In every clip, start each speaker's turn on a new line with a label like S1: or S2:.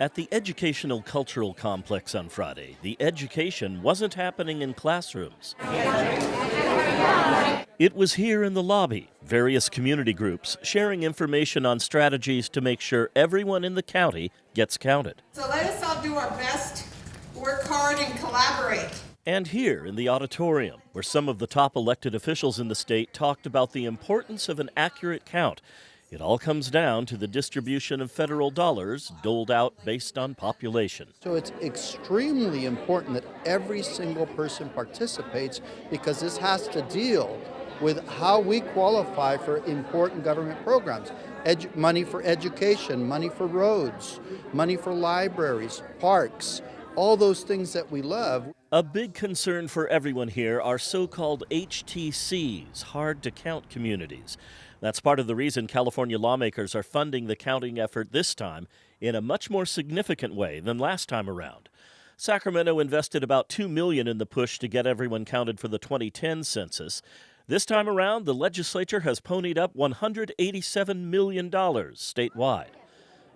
S1: At the Educational Cultural Complex on Friday, the education wasn't happening in classrooms. It was here in the lobby, various community groups sharing information on strategies to make sure everyone in the county gets counted.
S2: So let us all do our best, work hard, and collaborate.
S1: And here in the auditorium, where some of the top elected officials in the state talked about the importance of an accurate count. It all comes down to the distribution of federal dollars doled out based on population.
S3: So it's extremely important that every single person participates because this has to deal with how we qualify for important government programs. Money for education, money for roads, money for libraries, parks, all those things that we love.
S1: A big concern for everyone here are so-called HTCs, hard-to-count communities. That's part of the reason California lawmakers are funding the counting effort this time in a much more significant way than last time around. Sacramento invested about $2 million in the push to get everyone counted for the 2010 census. This time around, the legislature has ponied up $187 million statewide.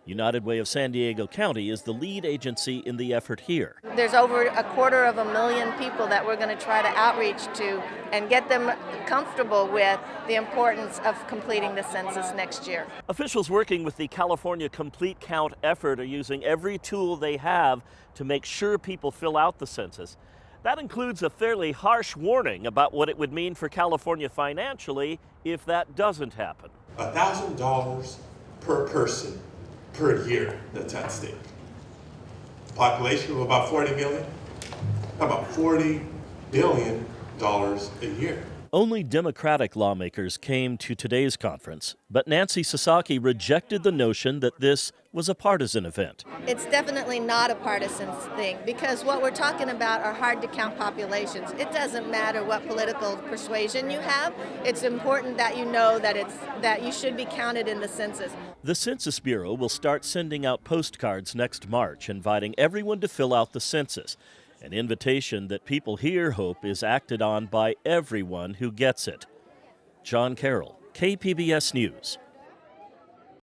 S1: United Way of San Diego County is the lead agency in the effort here.
S4: There's over 250,000 people that we're going to try to outreach to and get them comfortable with the importance of completing the census next year.
S1: Officials working with the California Complete Count effort are using every tool they have to make sure people fill out the census. That includes a fairly harsh warning about what it would mean for California financially if that doesn't happen.
S5: $1,000 per person per year that's at stake. Population of about 40 million, about $40 billion a year.
S1: Only Democratic lawmakers came to today's conference, but Nancy Sasaki rejected the notion that this was a partisan event.
S4: It's definitely not a partisan thing because what we're talking about are hard-to-count populations. It doesn't matter what political persuasion you have. It's important that you know that you should be counted in the census.
S1: The Census Bureau will start sending out postcards next March inviting everyone to fill out the census. An invitation that people here hope is acted on by everyone who gets it. John Carroll, KPBS News.